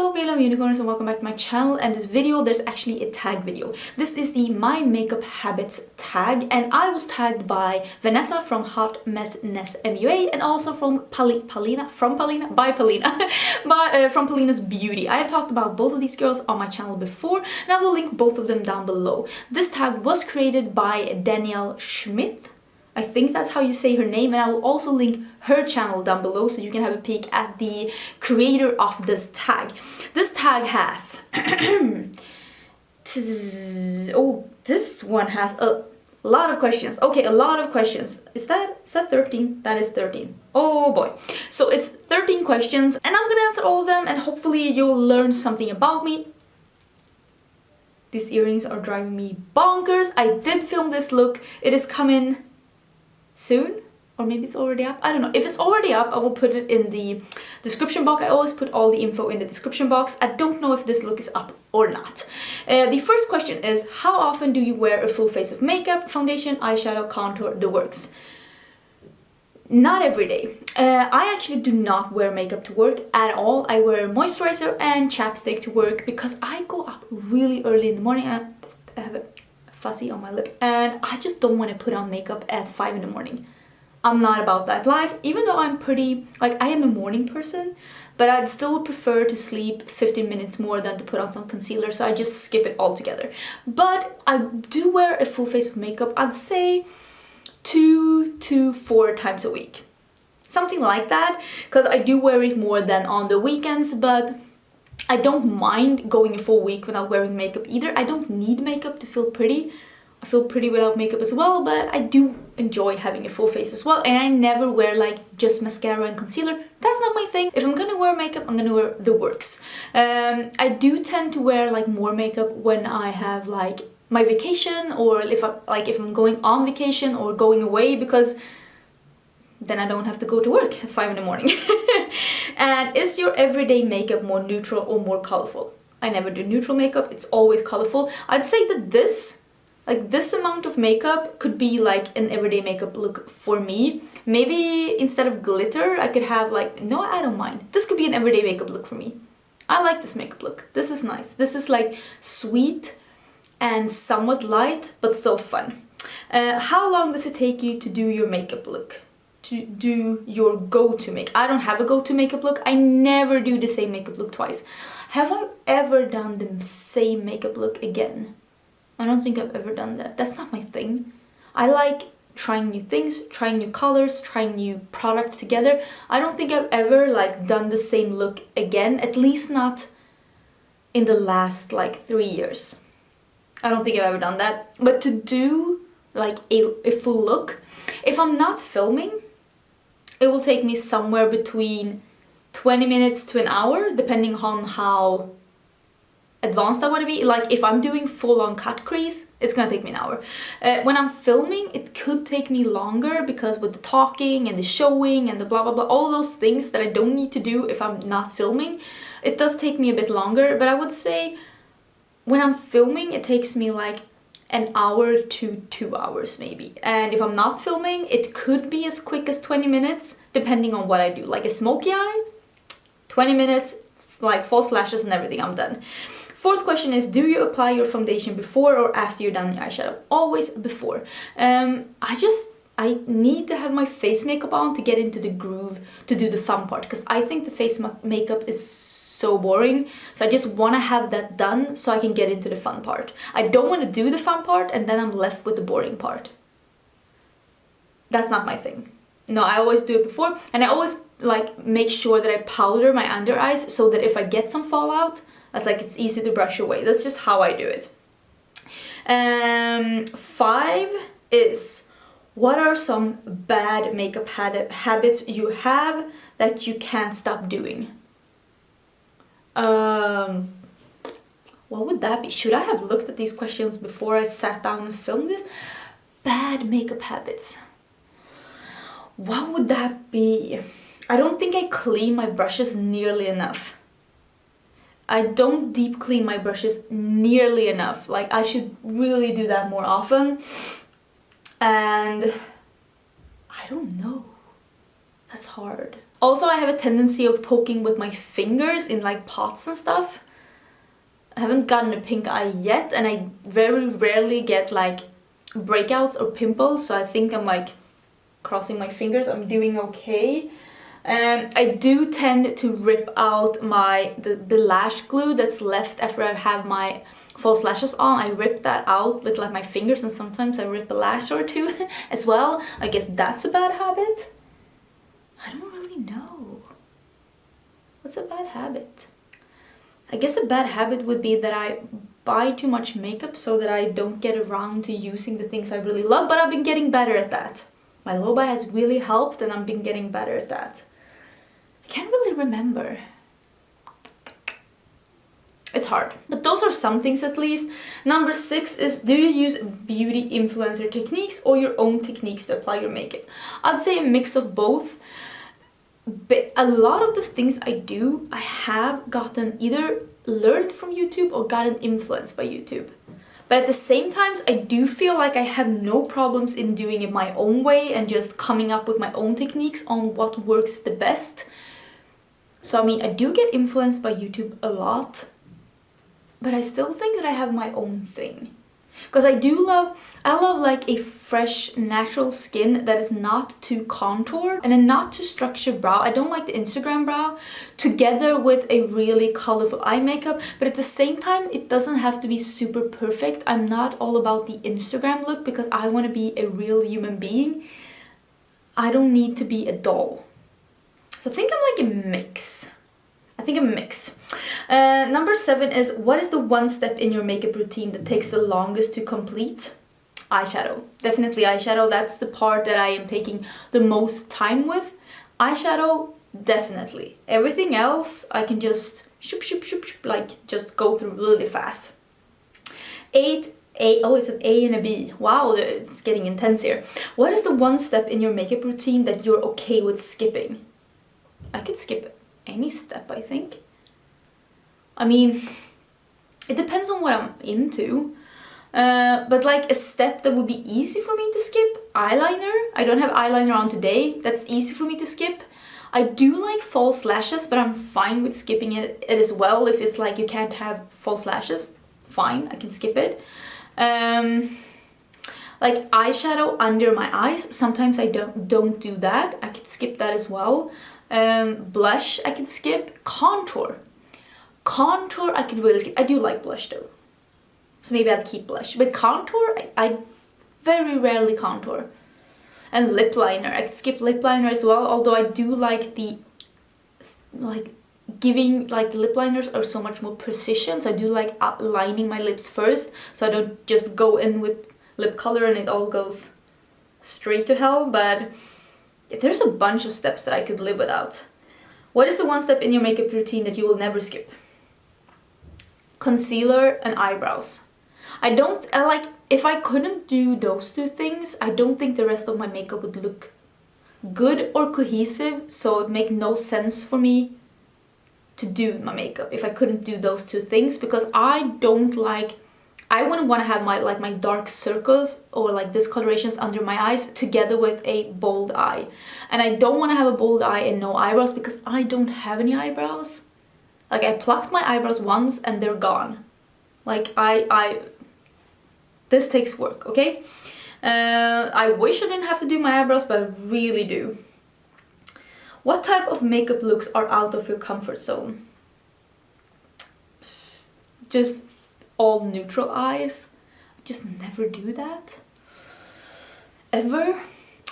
Hello beautiful unicorns and welcome back to my channel. And this video, there's actually a tag video. This is the My Makeup Habits tag, and I was tagged by Vanessa from HotMessNess MUA and also from Paulina's Beauty. I have talked about both of these girls on my channel before, and I will link both of them down below. This tag was created by Danielle Schmidt. I think that's how you say her name, and I will also link her channel down below so you can have a peek at the creator of this tag. This tag has oh, this one has a lot of questions. Okay, a lot of questions. Is that 13? That is 13. Oh boy. So it's 13 questions and I'm gonna answer all of them, and hopefully you'll learn something about me. These earrings are driving me bonkers. I did film this look. It is coming soon, or maybe it's already up. I don't know. If it's already up, I will put it in the description box. I always put all the info in the description box. I don't know if this look is up or not. The first question is, how often do you wear a full face of makeup, foundation, eyeshadow, contour, the works? Not every day. I actually do not wear makeup to work at all. I wear moisturizer and chapstick to work because I go up really early in the morning and I have a fuzzy on my lip, and I just don't want to put on makeup at 5 in the morning. I'm not about that life, even though I'm pretty, like, I am a morning person, but I'd still prefer to sleep 15 minutes more than to put on some concealer, so I just skip it altogether. But I do wear a full face of makeup, I'd say 2 to 4 times a week. Something like that, because I do wear it more than on the weekends, but I don't mind going a full week without wearing makeup either. I don't need makeup to feel pretty. I feel pretty without makeup as well, but I do enjoy having a full face as well. And I never wear like just mascara and concealer. That's not my thing. If I'm gonna wear makeup, I'm gonna wear the works. I do tend to wear like more makeup when I have like my vacation, or if I'm going on vacation or going away, because then I don't have to go to work at 5 in the morning. And is your everyday makeup more neutral or more colorful? I never do neutral makeup, it's always colorful. I'd say that this amount of makeup could be like an everyday makeup look for me. Maybe instead of glitter, I could have like, no, I don't mind. This could be an everyday makeup look for me. I like this makeup look. This is nice. This is like sweet and somewhat light, but still fun. How long does it take you to do your makeup look? To do your go-to makeup? I don't have a go-to makeup look. I never do the same makeup look twice. Have I ever done the same makeup look again? I don't think I've ever done that. That's not my thing. I like trying new things, trying new colors, trying new products together. I don't think I've ever like done the same look again, at least not in the last like 3 years. I don't think I've ever done that. But to do like a full look, if I'm not filming, it will take me somewhere between 20 minutes to an hour, depending on how advanced I want to be. Like if I'm doing full-on cut crease, it's gonna take me an hour. When I'm filming, it could take me longer, because with the talking and the showing and the blah blah blah, all those things that I don't need to do if I'm not filming, it does take me a bit longer. But I would say when I'm filming, it takes me like an hour to 2 hours maybe. And if I'm not filming, it could be as quick as 20 minutes, depending on what I do. Like a smoky eye, 20 minutes, like false lashes and everything, I'm done. Fourth question is, do you apply your foundation before or after you're done your eyeshadow? Always before. I need to have my face makeup on to get into the groove to do the fun part, because I think the face makeup is so boring. So I just want to have that done so I can get into the fun part. I don't want to do the fun part and then I'm left with the boring part. That's not my thing. No, I always do it before, and I always like make sure that I powder my under eyes so that if I get some fallout, that's like it's easy to brush away. That's just how I do it. 5 is, what are some bad makeup habits you have that you can't stop doing? What would that be? Should I have looked at these questions before I sat down and filmed this? Bad makeup habits. What would that be? I don't think I clean my brushes nearly enough. I don't deep clean my brushes nearly enough. Like, I should really do that more often. And I don't know. That's hard. Also, I have a tendency of poking with my fingers in like pots and stuff. I haven't gotten a pink eye yet, and I very rarely get like breakouts or pimples, so I think I'm like crossing my fingers, I'm doing okay. I do tend to rip out the lash glue that's left after I have my false lashes on. I rip that out with like my fingers, and sometimes I rip a lash or two as well. I guess that's a bad habit. I don't really know. What's a bad habit? I guess a bad habit would be that I buy too much makeup so that I don't get around to using the things I really love, but I've been getting better at that. My low buy has really helped, and I've been getting better at that. I can't really remember. It's hard. But those are some things at least. Number 6 is, do you use beauty influencer techniques or your own techniques to apply your makeup? I'd say a mix of both. But a lot of the things I do, I have gotten either learned from YouTube or gotten influenced by YouTube. But at the same time, I do feel like I have no problems in doing it my own way and just coming up with my own techniques on what works the best. So I mean, I do get influenced by YouTube a lot, but I still think that I have my own thing. Because I love like a fresh, natural skin that is not too contoured and a not too structured brow. I don't like the Instagram brow, together with a really colorful eye makeup, but at the same time, it doesn't have to be super perfect. I'm not all about the Instagram look because I want to be a real human being. I don't need to be a doll. So I think I'm like a mix. Number 7 is, what is the one step in your makeup routine that takes the longest to complete? Eyeshadow. Definitely eyeshadow. That's the part that I am taking the most time with. Eyeshadow, definitely. Everything else, I can just like just go through really fast. 8. Oh, it's an A and a B. Wow, it's getting intense here. What is the one step in your makeup routine that you're okay with skipping? I could skip any step, I think. I mean, it depends on what I'm into. But like a step that would be easy for me to skip, eyeliner. I don't have eyeliner on today. That's easy for me to skip. I do like false lashes, but I'm fine with skipping it as well. If it's like you can't have false lashes, fine, I can skip it. Like eyeshadow under my eyes, sometimes I don't do that. I could skip that as well. Blush, I could skip. Contour, I could really skip. I do like blush though, so maybe I'd keep blush. But contour, I very rarely contour. And lip liner, I could skip lip liner as well. Although I do like the giving like the lip liners are so much more precision. So I do like lining my lips first, so I don't just go in with lip color and it all goes straight to hell. But there's a bunch of steps that I could live without. What is the one step in your makeup routine that you will never skip? Concealer and eyebrows. If I couldn't do those two things, I don't think the rest of my makeup would look good or cohesive, so it would make no sense for me to do my makeup if I couldn't do those two things, because I wouldn't want to have my dark circles or like discolorations under my eyes together with a bold eye. And I don't want to have a bold eye and no eyebrows because I don't have any eyebrows. Like I plucked my eyebrows once and they're gone. Like this takes work, okay? I wish I didn't have to do my eyebrows, but I really do. What type of makeup looks are out of your comfort zone? Just all neutral eyes. I just never do that. Ever.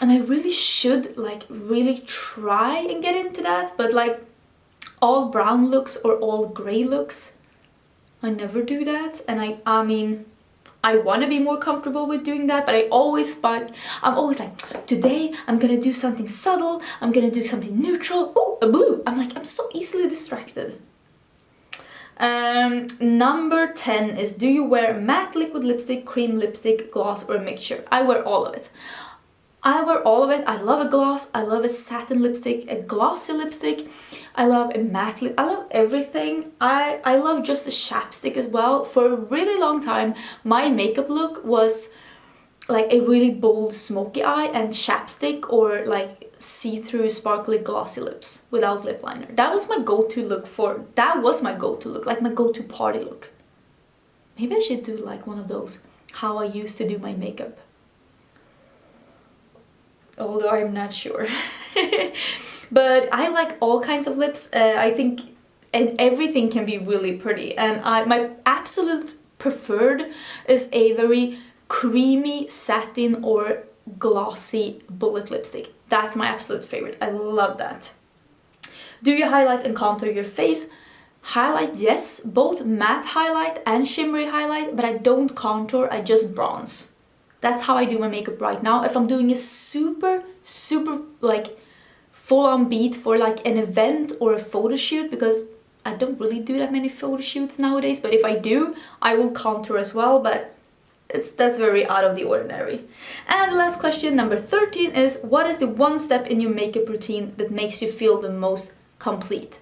And I really should really try and get into that, but like all brown looks or all gray looks, I never do that. And I mean, I want to be more comfortable with doing that, but I'm always like, today I'm gonna do something subtle, I'm gonna do something neutral. Oh, a blue. I'm so easily distracted. Number 10 is, do you wear matte liquid lipstick, cream lipstick, gloss, or a mixture? I wear all of it. I love a gloss, I love a satin lipstick, a glossy lipstick, I love a matte lip, I love everything. I love just a chapstick as well. For a really long time, my makeup look was like a really bold smoky eye and chapstick or like see-through sparkly glossy lips without lip liner. That was my go-to look for, that was my go-to look, like my go-to party look. Maybe I should do like one of those, how I used to do my makeup. Although I'm not sure. But I like all kinds of lips. I think and everything can be really pretty. And my absolute preferred is a very creamy satin or glossy bullet lipstick. That's my absolute favorite. I love that. Do you highlight and contour your face? Highlight, yes, both matte highlight and shimmery highlight, but I don't contour, I just bronze. That's how I do my makeup right now. If I'm doing a super like full-on beat for like an event or a photo shoot, because I don't really do that many photo shoots nowadays, but if I do, I will contour as well, but that's very out of the ordinary. And the last question, number 13, is what is the one step in your makeup routine that makes you feel the most complete?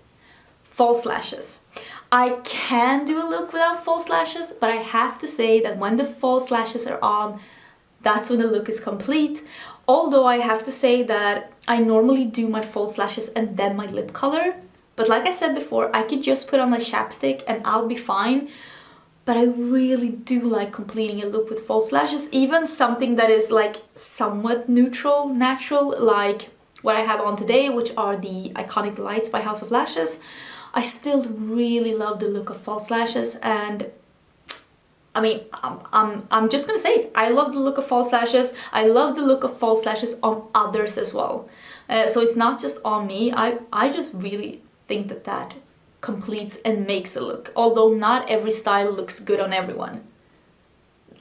False lashes. I can do a look without false lashes, but I have to say that when the false lashes are on, that's when the look is complete. Although I have to say that I normally do my false lashes and then my lip color. But like I said before, I could just put on a chapstick and I'll be fine. But I really do like completing a look with false lashes. Even something that is like somewhat neutral, natural, like what I have on today, which are the Iconic Lights by House of Lashes. I still really love the look of false lashes, and I mean, I'm just gonna say it. I love the look of false lashes. I love the look of false lashes on others as well. So it's not just on me. I just really think that that completes and makes a look. Although not every style looks good on everyone,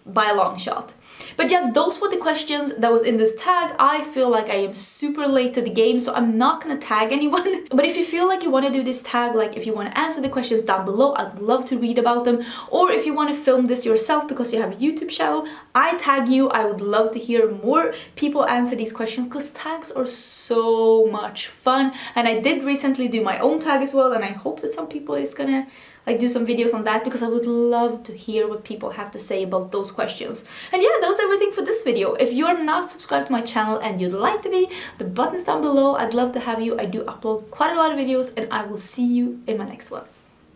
by a long shot. But yeah, those were the questions that was in this tag. I feel like I am super late to the game, so I'm not gonna tag anyone. But if you feel like you want to do this tag, like if you want to answer the questions down below, I'd love to read about them. Or if you want to film this yourself because you have a YouTube channel, I tag you. I would love to hear more people answer these questions because tags are so much fun. And I did recently do my own tag as well, and I hope that some people is gonna like do some videos on that, because I would love to hear what people have to say about those questions. And yeah, that was everything for this video. If you're not subscribed to my channel and you'd like to be, the button's down below. I'd love to have you. I do upload quite a lot of videos, and I will see you in my next one.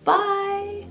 Bye!